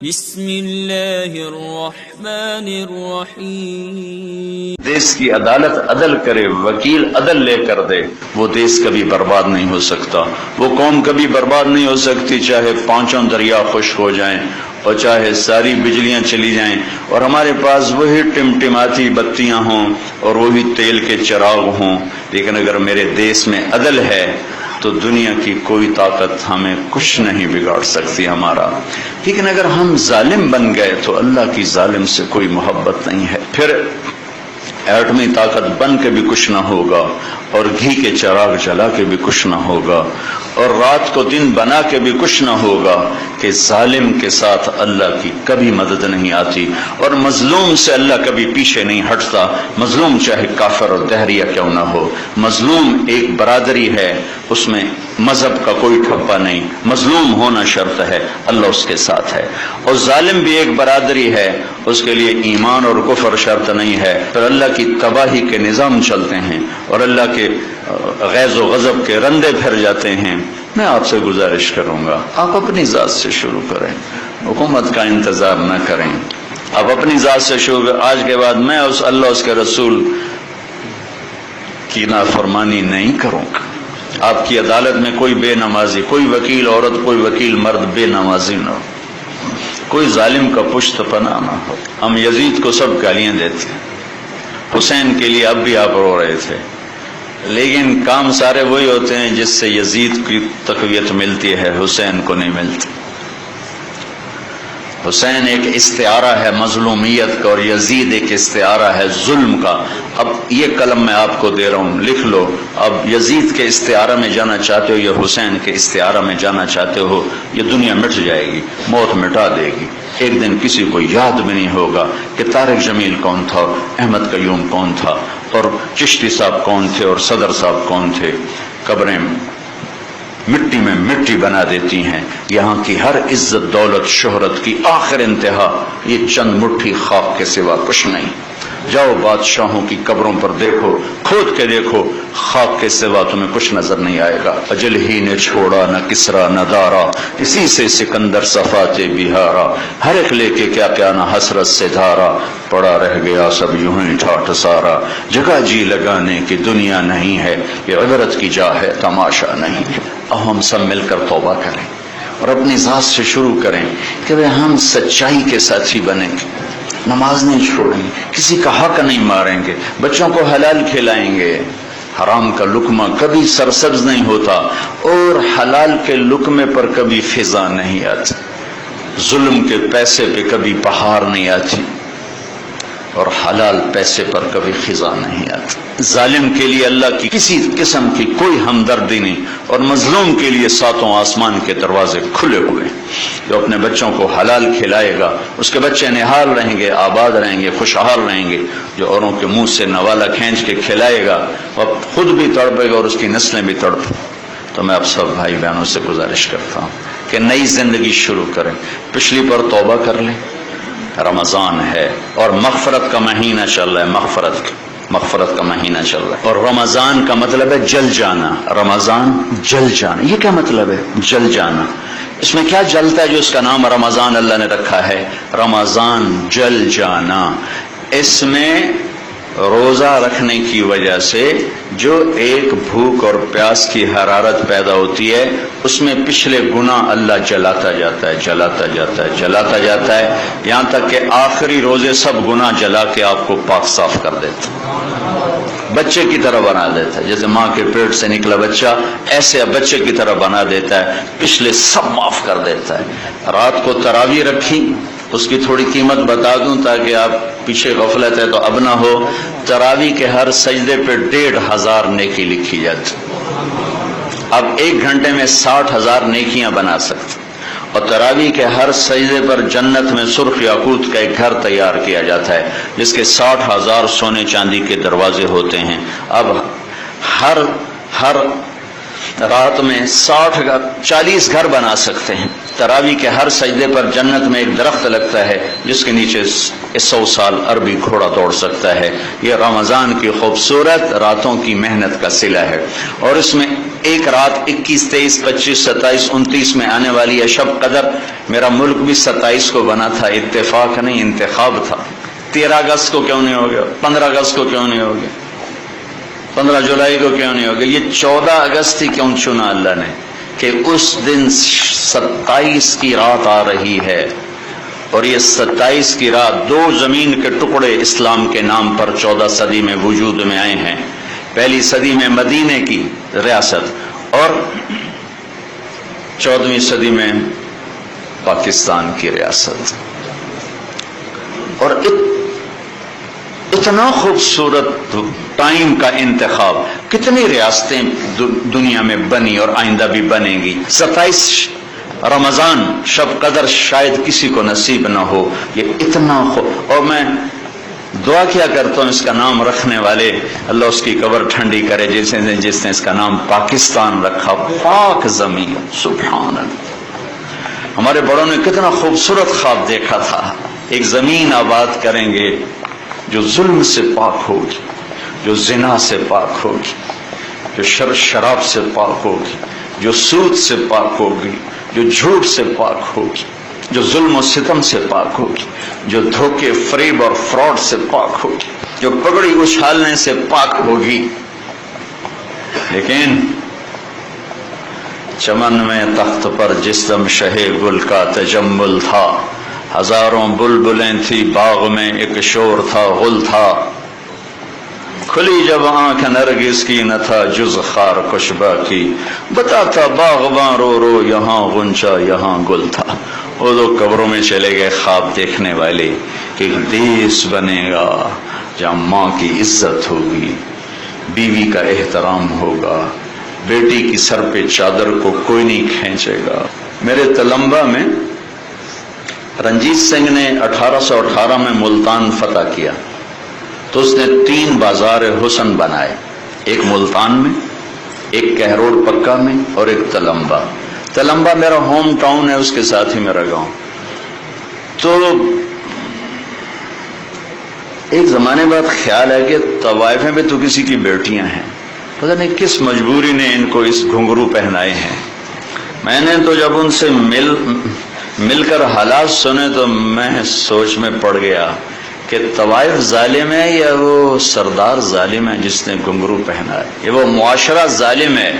بسم اللہ الرحمن الرحیم۔ دیس کی عدالت عدل کرے، وکیل عدل لے کر دے، وہ دیس کبھی برباد نہیں ہو سکتا، وہ قوم کبھی برباد نہیں ہو سکتی، چاہے پانچوں دریا خشک ہو جائیں اور چاہے ساری بجلیاں چلی جائیں اور ہمارے پاس وہی ٹمٹماتی بتیاں ہوں اور وہی تیل کے چراغ ہوں، لیکن اگر میرے دیس میں عدل ہے تو دنیا کی کوئی طاقت ہمیں کچھ نہیں بگاڑ سکتی ہمارا۔ لیکن اگر ہم ظالم بن گئے تو اللہ کی ظالم سے کوئی محبت نہیں ہے، پھر ایٹمی طاقت بن کے بھی کچھ نہ ہوگا اور گھی کے چراغ جلا کے بھی کچھ نہ ہوگا اور رات کو دن بنا کے بھی کچھ نہ ہوگا کہ ظالم کے ساتھ اللہ کی کبھی مدد نہیں آتی اور مظلوم سے اللہ کبھی پیچھے نہیں ہٹتا، مظلوم چاہے کافر اور دہریہ کیوں نہ ہو۔ مظلوم ایک برادری ہے، اس میں مذہب کا کوئی ٹھپا نہیں، مظلوم ہونا شرط ہے، اللہ اس کے ساتھ ہے، اور ظالم بھی ایک برادری ہے، اس کے لیے ایمان اور کفر شرط نہیں ہے، پھر اللہ کی تباہی کے نظام چلتے ہیں اور اللہ کے غیظ و غضب کے رندے پھر جاتے ہیں۔ میں آپ سے گزارش کروں گا، آپ اپنی ذات سے شروع کریں، حکومت کا انتظار نہ کریں، آپ اپنی ذات سے شروع کریں۔ آج کے بعد میں اس اللہ اس کے رسول کی نافرمانی نہیں کروں گا۔ آپ کی عدالت میں کوئی بے نمازی، کوئی وکیل عورت، کوئی وکیل مرد بے نمازی نہ ہو، کوئی ظالم کا پشت پناہ نہ ہو۔ ہم یزید کو سب گالیاں دیتے ہیں، حسین کے لیے اب بھی آپ رو رہے تھے، لیکن کام سارے وہی ہوتے ہیں جس سے یزید کی تقویت ملتی ہے، حسین کو نہیں ملتی۔ حسین ایک استعارہ ہے مظلومیت کا اور یزید ایک استعارہ ہے ظلم کا۔ اب یہ قلم میں آپ کو دے رہا ہوں، لکھ لو، اب یزید کے استعارہ میں جانا چاہتے ہو یا حسین کے استعارہ میں جانا چاہتے ہو، یہ دنیا مٹ جائے گی، موت مٹا دے گی، ایک دن کسی کو یاد بھی نہیں ہوگا کہ طارق جمیل کون تھا، احمد قیوم کون تھا، اور چشتی صاحب کون تھے اور صدر صاحب کون تھے۔ قبریں مٹی میں مٹی بنا دیتی ہیں، یہاں کی ہر عزت دولت شہرت کی آخر انتہا یہ چند مٹھی خاک کے سوا کچھ نہیں۔ جاؤ بادشاہوں کی قبروں پر دیکھو، کھود کے دیکھو، خاک کے سوا تمہیں کچھ نظر نہیں آئے گا۔ اجل ہی نے چھوڑا نہ کسرا نہ دارا، اسی سے سکندر صفات بہارا، ہر ایک لے کے کیا کیا نہ حسرت سے دھارا، پڑا رہ گیا سب یوں ہی ٹھاٹھ سارا۔ جگہ جی لگانے کی دنیا نہیں ہے، یہ عبرت کی جا ہے تماشا نہیں ہے۔ اب ہم سب مل کر توبہ کریں اور اپنی ذات سے شروع کریں کہ ہم سچائی کے ساتھی بنیں گے، نماز نہیں چھوڑیں گے، کسی کا حق نہیں ماریں گے، بچوں کو حلال کھلائیں گے، حرام کا لقمہ کبھی سرسبز نہیں ہوتا اور حلال کے لقمے پر کبھی فضا نہیں آتی، ظلم کے پیسے پہ کبھی بہار نہیں آتی اور حلال پیسے پر کبھی خزاں نہیں آتی۔ ظالم کے لیے اللہ کی کسی قسم کی کوئی ہمدردی نہیں اور مظلوم کے لیے ساتوں آسمان کے دروازے کھلے ہوئے ہیں۔ جو اپنے بچوں کو حلال کھلائے گا اس کے بچے نہال رہیں گے، آباد رہیں گے، خوشحال رہیں گے۔ جو اوروں کے منہ سے نوالا کھینچ کے کھلائے گا وہ خود بھی تڑپے گا اور اس کی نسلیں بھی تڑپیں۔ تو میں آپ سب بھائی بہنوں سے گزارش کرتا ہوں کہ نئی زندگی شروع کریں، پچھلی پر توبہ کر لیں۔ رمضان ہے اور مغفرت کا مہینہ چل رہا ہے، مغفرت کا مہینہ چل رہا ہے، اور رمضان کا مطلب ہے جل جانا۔ رمضان جل جانا، یہ کیا مطلب ہے جل جانا؟ اس میں کیا جلتا ہے جو اس کا نام رمضان اللہ نے رکھا ہے؟ رمضان جل جانا، اس میں روزہ رکھنے کی وجہ سے جو ایک بھوک اور پیاس کی حرارت پیدا ہوتی ہے اس میں پچھلے گناہ اللہ جلاتا جاتا ہے، جلاتا جاتا ہے، جلاتا جاتا ہے، یہاں تک کہ آخری روزے سب گناہ جلا کے آپ کو پاک صاف کر دیتا ہے، بچے کی طرح بنا دیتا ہے، جیسے ماں کے پیٹ سے نکلا بچہ ایسے بچے کی طرح بنا دیتا ہے، پچھلے سب معاف کر دیتا ہے۔ رات کو تراویح رکھی، اس کی تھوڑی قیمت بتا دوں تاکہ آپ پیچھے غفلت ہے تو اب نہ ہو۔ تراویح کے ہر سجدے پہ 1500 نیکی لکھی جاتی، اب 1 گھنٹے میں 60,000 نیکیاں بنا سکتے، اور تراویح کے ہر سجدے پر جنت میں سرخ یاقوت کا ایک گھر تیار کیا جاتا ہے جس کے 60,000 سونے چاندی کے دروازے ہوتے ہیں۔ اب ہر رات میں 40 گھر بنا سکتے ہیں، تراوی کے ہر سجدے پر جنت میں ایک درخت لگتا ہے جس کے نیچے 100 سال عربی گھوڑا دوڑ سکتا ہے۔ یہ رمضان کی خوبصورت راتوں کی محنت کا صلہ ہے، اور اس میں ایک رات 21، 23، 25، 27، 29 میں آنے والی ہے شب قدر۔ میرا ملک بھی 27 کو بنا تھا، اتفاق نہیں انتخاب تھا۔ 13 اگست کو کیوں نہیں ہو گیا؟ 15 اگست کو کیوں نہیں ہو گیا؟ 15 جولائی کو کیوں نہیں ہو گیا؟ یہ 14 اگست ہی کیوں چنا اللہ نے کہ اس دن 27 کی رات آ رہی ہے، اور یہ 27 کی رات 2 زمین کے ٹکڑے اسلام کے نام پر 14 صدی میں وجود میں آئے ہیں۔ پہلی صدی میں مدینے کی ریاست اور 14ویں صدی میں پاکستان کی ریاست، اور اتنا خوبصورت ٹائم کا انتخاب۔ کتنی ریاستیں دنیا میں بنی اور آئندہ بھی بنیں گی۔ 27 رمضان شب قدر شاید کسی کو نصیب نہ ہو، یہ اتنا اور میں دعا کیا کرتا ہوں اس کا نام رکھنے والے، اللہ اس کی قبر ٹھنڈی کرے، جس نے اس کا نام پاکستان رکھا، پاک زمین، سبحان اللہ۔ ہمارے بڑوں نے کتنا خوبصورت خواب دیکھا تھا، ایک زمین آباد کریں گے جو ظلم سے پاک ہوگی، جو زنا سے پاک ہوگی، جو شراب سے پاک ہوگی، جو سود سے پاک ہوگی، جو جھوٹ سے پاک ہوگی، جو ظلم و ستم سے پاک ہوگی، جو دھوکے فریب اور فراڈ سے پاک ہوگی، جو پگڑی اچھالنے سے پاک ہوگی۔ لیکن چمن میں تخت پر جس دم شہ گل کا تجمل تھا، ہزاروں بلبلیں تھی باغ میں ایک شور تھا، غل تھا، کھلی جب آنکھ نرگس کی نہ تھا جز خار کشبہ کی، بتاتا باغباں رو رو یہاں غنچہ یہاں گل تھا۔ وہ لوگ قبروں میں چلے گئے خواب دیکھنے والے کہ ایک دیس بنے گا جہاں ماں کی عزت ہوگی، بیوی کا احترام ہوگا، بیٹی کی سر پہ چادر کو کوئی نہیں کھینچے گا۔ میرے تلمبا میں رنجیت سنگھ نے 1818 میں ملتان فتح کیا تو اس نے 3 بازار حسن بنائے، ایک ملتان میں، ایک کہروڑ پکا میں، اور ایک تلمبا۔ تلمبا میرا ہوم ٹاؤن ہے، اس کے ساتھ ہی میرا گاؤں۔ تو ایک زمانے بعد خیال ہے کہ طوائفیں بھی تو کسی کی بیٹیاں ہیں، پتہ نہیں کس مجبوری نے ان کو اس گھنگرو پہنائے ہیں۔ میں نے تو جب ان سے مل کر حالات سنے تو میں سوچ میں پڑ گیا کہ طوائف ظالم ہے یا وہ سردار ظالم ہے جس نے گھنگرو پہنا ہے، یہ وہ معاشرہ ظالم ہے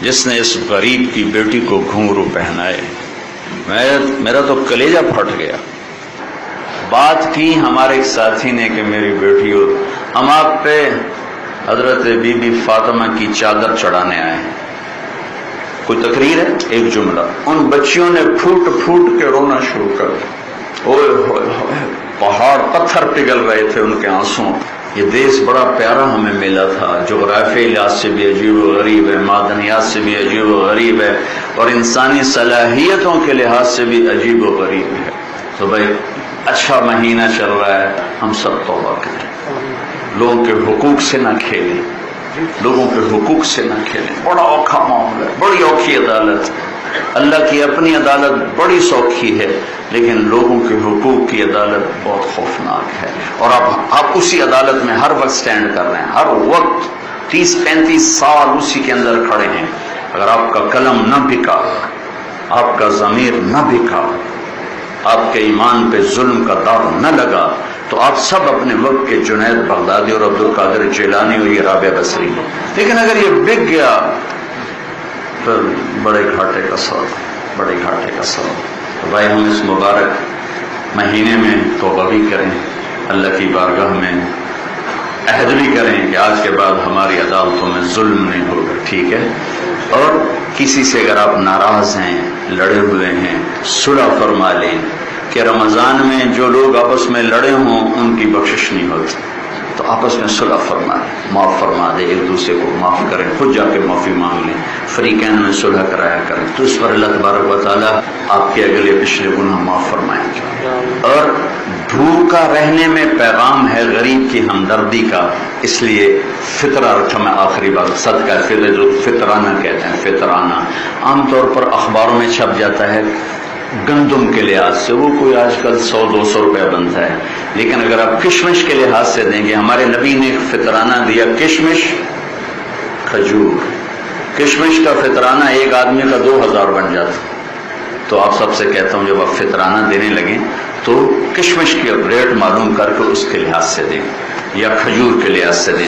جس نے اس غریب کی بیٹی کو گھنگرو پہنائے۔ میرا تو کلیجہ پھٹ گیا۔ بات کی ہمارے ایک ساتھی نے کہ میری بیٹی ہو، ہم آپ پہ حضرت بی بی فاطمہ کی چادر چڑھانے آئے ہیں، کوئی تقریر ہے، ایک جملہ، ان بچیوں نے پھوٹ پھوٹ کے رونا شروع کر دیا، اوئے ہوئے ہوئے، پہاڑ پتھر پگھل رہے تھے ان کے آنسوں۔ یہ دیش بڑا پیارا ہمیں ملا تھا، جغرافیائی لحاظ سے بھی عجیب و غریب ہے، معدنیات سے بھی عجیب و غریب ہے، اور انسانی صلاحیتوں کے لحاظ سے بھی عجیب و غریب ہے۔ تو بھائی اچھا مہینہ چل رہا ہے، ہم سب توبہ کریں، لوگوں کے حقوق سے نہ کھیلیں، لوگوں کے حقوق سے نہ کھیلیں۔ بڑا اوکھا معاملہ ہے، بڑی اوکھی عدالت، اللہ کی اپنی عدالت بڑی سوکھی ہے، لیکن لوگوں کے حقوق کی عدالت بہت خوفناک ہے، اور آپ اسی عدالت میں ہر وقت سٹینڈ کر رہے ہیں، ہر وقت 30-35 سال اسی کے اندر کھڑے ہیں۔ اگر آپ کا قلم نہ بکا، آپ کا ضمیر نہ بکا، آپ کے ایمان پہ ظلم کا داغ نہ لگا، تو آپ سب اپنے وقت کے جنید بغدادی اور عبد القادر جیلانی اور یہ رابعہ بصری، لیکن اگر یہ بک گیا پھر بڑے گھاٹے کا سودا، بڑے گھاٹے کا سودا۔ تو بھائی ہم اس مبارک مہینے میں توبہ بھی کریں، اللہ کی بارگاہ میں عہد بھی کریں کہ آج کے بعد ہماری عدالتوں میں ظلم نہیں ہوگا، ٹھیک ہے؟ اور کسی سے اگر آپ ناراض ہیں، لڑے ہوئے ہیں، صلح فرما لیں کہ رمضان میں جو لوگ آپس میں لڑے ہوں ان کی بخشش نہیں ہوتی، تو آپس میں صلح فرما لیں، معاف فرما دیں، ایک دوسرے کو معاف کریں، خود جا کے معافی مانگ لیں، فریقین میں صلح کرایا کریں، تو اس پر اللہ تبارک و تعالیٰ آپ کے اگلے پچھلے گناہ معاف فرمائیں گے۔ اور بھوکا رہنے میں پیغام ہے غریب کی ہمدردی کا، اس لیے فطرہ رکھا میں آخری بات، صدقہ فطر جو فطرانہ کہتے ہیں، فطرانہ عام طور پر اخباروں میں چھپ جاتا ہے گندم کے لحاظ سے وہ کوئی آج کل 100-200 روپے بنتا ہے، لیکن اگر آپ کشمش کے لحاظ سے دیں گے، ہمارے نبی نے ایک فطرانہ دیا، کشمش کھجور، کشمش کا فطرانہ ایک آدمی کا 2000 بن جاتا۔ تو آپ سب سے کہتا ہوں جب آپ فطرانہ دینے لگیں تو کشمش کی ریٹ معلوم کر کے اس کے لحاظ سے دیں یا کھجور کے لحاظ سے دیں۔